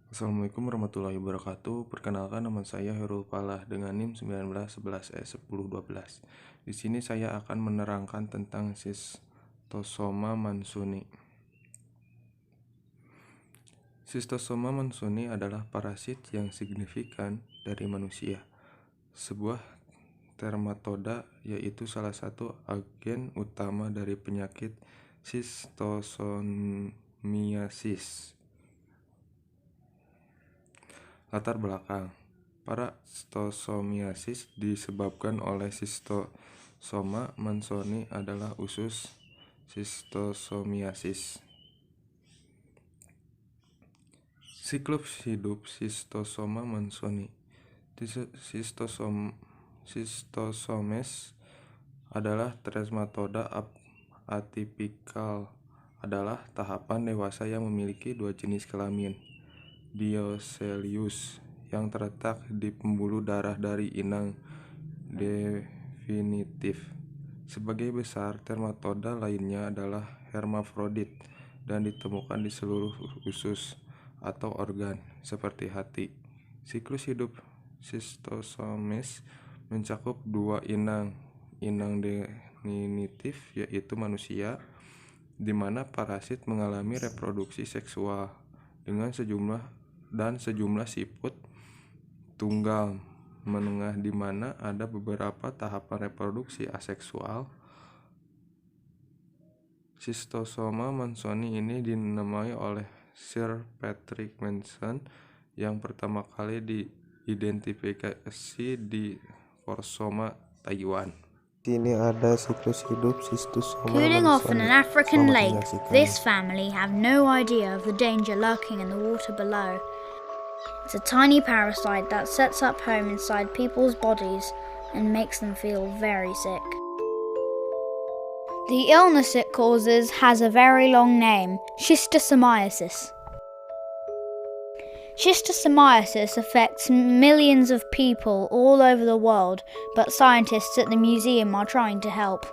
Assalamualaikum warahmatullahi wabarakatuh. Perkenalkan, nama saya Herul Palah dengan NIM 1911E1012. Di sini saya akan menerangkan tentang Schistosoma mansuni. Schistosoma mansuni adalah parasit yang signifikan dari manusia. Sebuah dermatoda, yaitu salah satu agen utama dari penyakit schistosomiasis. Latar belakang: Parastosomiasis disebabkan oleh Schistosoma mansoni adalah usus schistosomiasis. Siklus hidup Schistosoma mansoni. Schistosomes adalah dermatoda atipikal, adalah tahapan dewasa yang memiliki dua jenis kelamin. Diocelius yang terletak di pembuluh darah dari inang definitif. Sebagai besar, dermatoda lainnya adalah hermafrodit dan ditemukan di seluruh usus atau organ seperti hati. Siklus hidup Schistosomes mencakup dua inang definitif, yaitu manusia, di mana parasit mengalami reproduksi seksual dengan sejumlah siput tunggal menengah, di mana ada beberapa tahapan reproduksi aseksual. Schistosoma mansoni ini dinamai oleh Sir Patrick Manson yang pertama kali diidentifikasi di Forsoma, Taiwan. Sini ada siklus hidup Schistosoma Cooling off in an African lake, menyaksikan. this family have no idea of the danger lurking in the water below. It's a tiny parasite that sets up home inside people's bodies and makes them feel very sick. The illness it causes has a very long name: schistosomiasis. Schistosomiasis affects millions of people all over the world, but scientists at the museum are trying to help.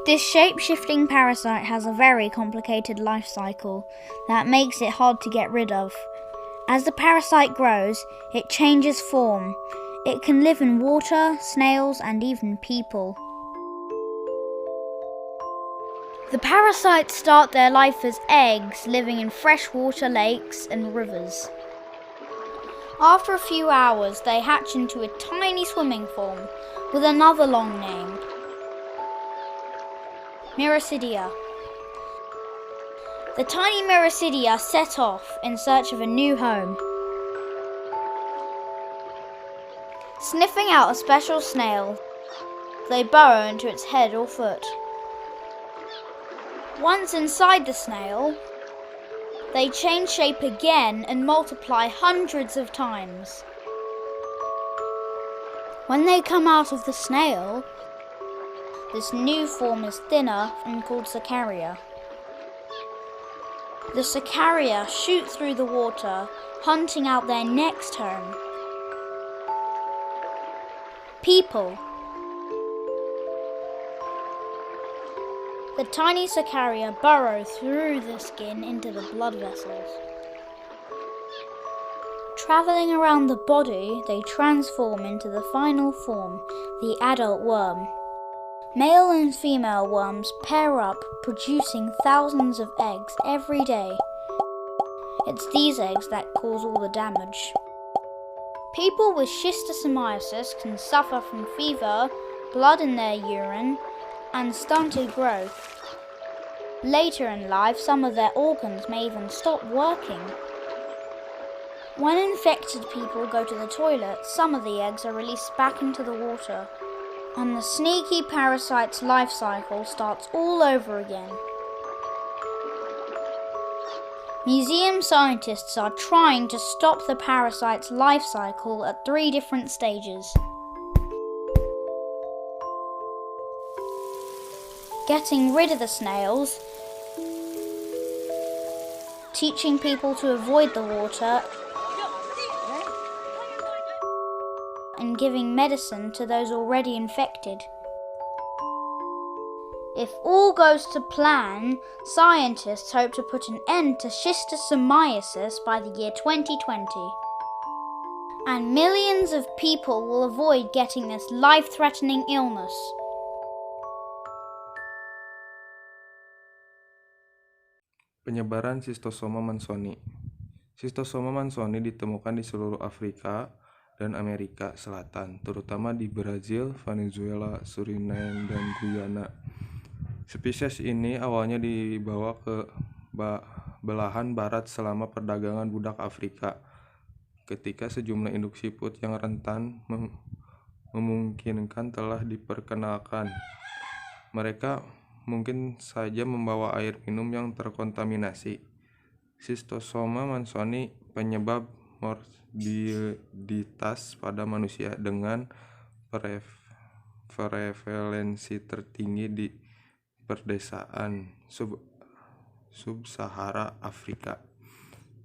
This shape-shifting parasite has a very complicated life cycle that makes it hard to get rid of. As the parasite grows, it changes form. It can live in water, snails, and even people. The parasites start their life as eggs, living in freshwater lakes and rivers. After a few hours, they hatch into a tiny swimming form with another long name: Myrissidia. The tiny Myrissidia set off in search of a new home. Sniffing out a special snail, they burrow into its head or foot. Once inside the snail, they change shape again and multiply hundreds of times. When they come out of the snail, this new form is thinner and called Cercaria. The Cercaria shoot through the water, hunting out their next home: people. The tiny Cercaria burrow through the skin into the blood vessels. Traveling around the body, they transform into the final form, the adult worm. Male and female worms pair up, producing thousands of eggs every day. It's these eggs that cause all the damage. People with schistosomiasis can suffer from fever, blood in their urine, and stunted growth. Later in life, some of their organs may even stop working. When infected people go to the toilet, some of the eggs are released back into the water, and the sneaky parasite's life cycle starts all over again. Museum scientists are trying to stop the parasite's life cycle at 3 different stages: getting rid of the snails, teaching people to avoid the water, and giving medicine to those already infected. If all goes to plan, scientists hope to put an end to schistosomiasis by the year 2020. And millions of people will avoid getting this life-threatening illness. Penyebaran Schistosoma mansoni. Schistosoma mansoni ditemukan di seluruh Afrika dan Amerika Selatan, terutama di Brazil, Venezuela, Suriname, dan Guyana. Spesies ini awalnya dibawa ke belahan barat selama perdagangan budak Afrika, ketika sejumlah induk siput yang rentan memungkinkan telah diperkenalkan. Mereka mungkin saja membawa air minum yang terkontaminasi. Schistosoma mansoni penyebab morbiditas pada manusia dengan prevalensi tertinggi di perdesaan sub-Sahara Afrika.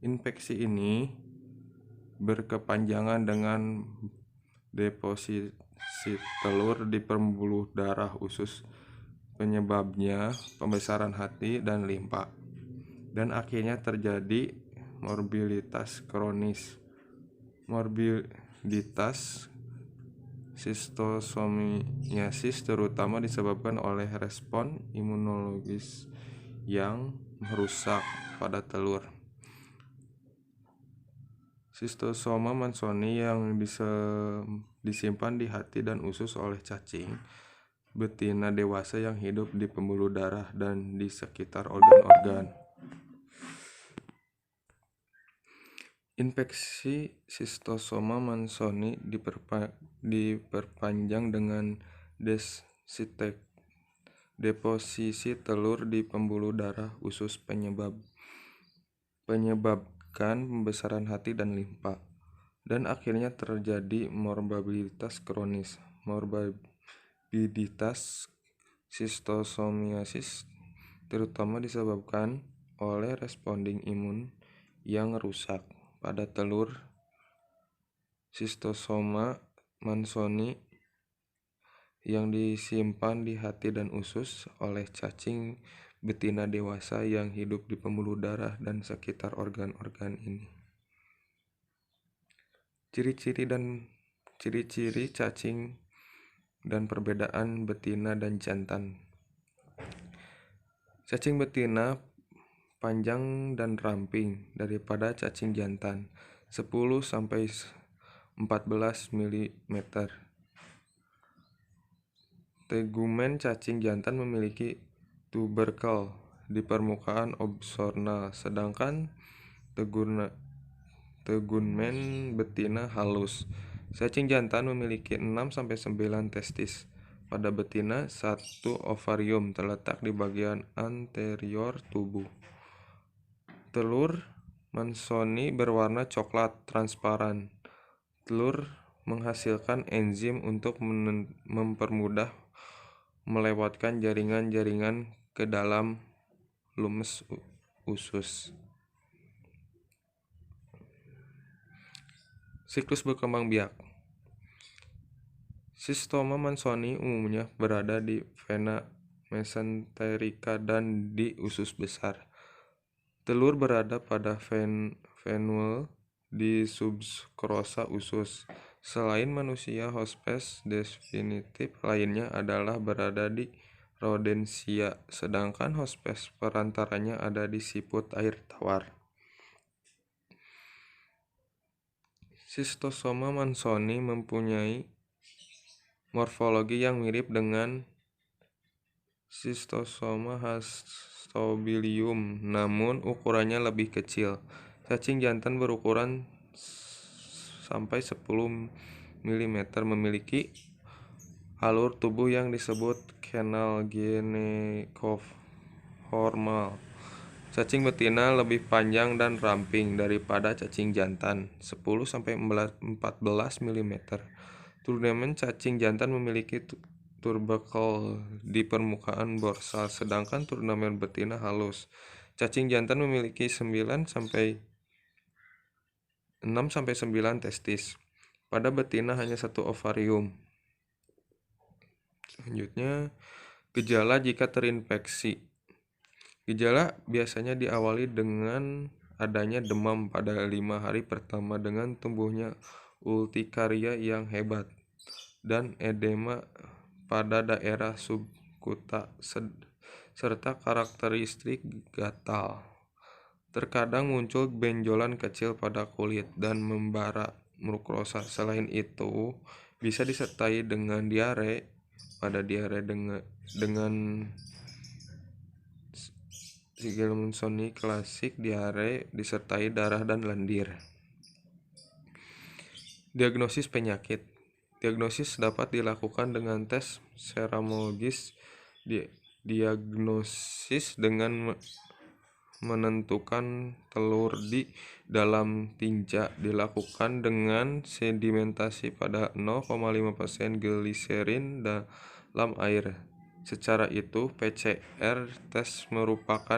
Infeksi ini berkepanjangan dengan deposisi telur di pembuluh darah usus, penyebabnya pembesaran hati dan limpa, dan akhirnya terjadi morbiditas kronis. Morbiditas Schistosomiasis terutama disebabkan oleh respon imunologis yang merusak pada telur. Schistosoma mansoni yang disimpan di hati dan usus oleh cacing betina dewasa yang hidup di pembuluh darah dan di sekitar organ-organ. Infeksi Schistosoma mansoni diperpanjang dengan deposisi telur di pembuluh darah usus, penyebabkan pembesaran hati dan limpa, dan akhirnya terjadi morbiditas kronis. Morbiditas Schistosomiasis terutama disebabkan oleh responding imun yang rusak pada telur. Schistosoma mansoni yang disimpan di hati dan usus oleh cacing betina dewasa yang hidup di pembuluh darah dan sekitar organ-organ ini. Ciri-ciri cacing dan perbedaan betina dan jantan. Cacing betina panjang dan ramping daripada cacing jantan, 10-14 mm. Tegumen cacing jantan memiliki tuberkel di permukaan obsternal, sedangkan tegumen betina halus. Cacing jantan memiliki 6-9 testis. Pada betina, 1 ovarium terletak di bagian anterior tubuh. Telur mansoni berwarna coklat transparan. Telur menghasilkan enzim untuk mempermudah melewatkan jaringan-jaringan ke dalam lumes usus. Siklus berkembang biak. Schistosoma mansoni umumnya berada di vena mesenterica dan di usus besar. Telur berada pada venule di subskrosa usus. Selain manusia, hospes definitif lainnya adalah berada di rodensia, sedangkan hospes perantaranya ada di siput air tawar. Schistosoma mansoni mempunyai morfologi yang mirip dengan Schistosoma hastobilium, namun ukurannya lebih kecil. Cacing jantan berukuran sampai 10 mm, memiliki alur tubuh yang disebut kanal ginecoformal. Cacing betina lebih panjang dan ramping daripada cacing jantan, 10-14 mm. Turnamen cacing jantan memiliki tuberkel di permukaan dorsal, sedangkan turnamen betina halus. Cacing jantan memiliki 6-9 testis. Pada betina hanya 1 ovarium. Selanjutnya, Gejala jika terinfeksi. Gejala biasanya diawali dengan adanya demam pada 5 hari pertama dengan tumbuhnya urtikaria yang hebat dan edema pada daerah subkuta serta karakteristik gatal. Terkadang muncul benjolan kecil pada kulit dan membara mukrosa. Selain itu, bisa disertai dengan diare. Pada diare dengan Shigella Manson klasik, diare disertai darah dan lendir. Diagnosis penyakit. Diagnosis dapat dilakukan dengan tes serologis. Diagnosis dengan menentukan telur di dalam tinja dilakukan dengan sedimentasi pada 0,5% gliserin dalam air. Secara itu, PCR tes merupakan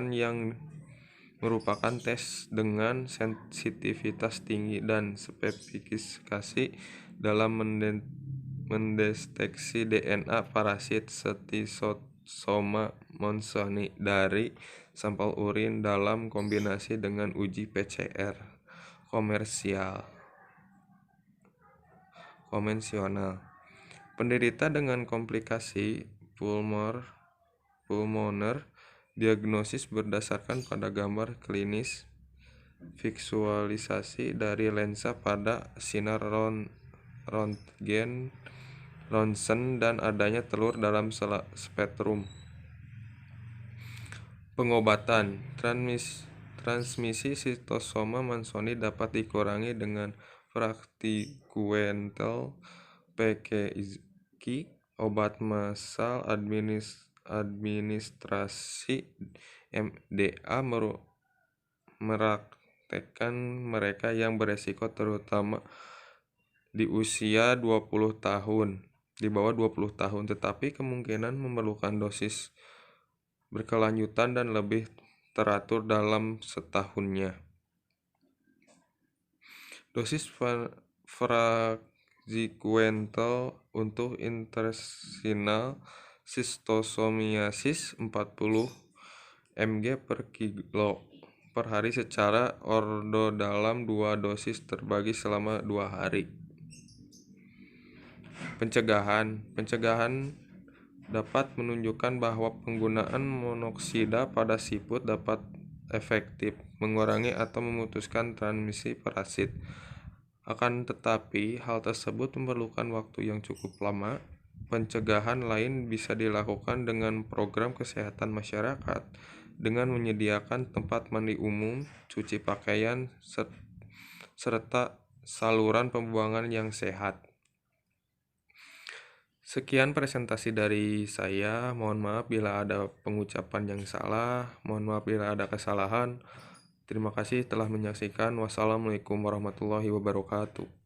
tes dengan sensitivitas tinggi dan spesifikasi dalam mendeteksi DNA parasit Schistosoma monsoni dari sampel urin dalam kombinasi dengan uji PCR konvensional. Penderita dengan komplikasi pulmoner diagnosis berdasarkan pada gambar klinis, visualisasi dari lensa pada sinar röntgen, ronsen, dan adanya telur dalam spektrum. Pengobatan. Transmisi Schistosoma mansoni dapat dikurangi dengan praktikuentel, PKI, obat masal, administrasi MDA meraktekkan mereka yang beresiko terutama di usia 20 tahun, di bawah 20 tahun, tetapi kemungkinan memerlukan dosis berkelanjutan dan lebih teratur dalam setahunnya. Dosis praziquantel untuk intestinal schistosomiasis 40 mg per kilo per hari secara ordo dalam 2 dosis terbagi selama 2 hari. Pencegahan dapat menunjukkan bahwa penggunaan monoksida pada siput dapat efektif mengurangi atau memutuskan transmisi parasit. Akan tetapi, hal tersebut memerlukan waktu yang cukup lama. Pencegahan lain bisa dilakukan dengan program kesehatan masyarakat, dengan menyediakan tempat mandi umum, cuci pakaian, serta saluran pembuangan yang sehat. Sekian presentasi dari saya. Mohon maaf bila ada pengucapan yang salah. Mohon maaf bila ada kesalahan. Terima kasih telah menyaksikan. Wassalamualaikum warahmatullahi wabarakatuh.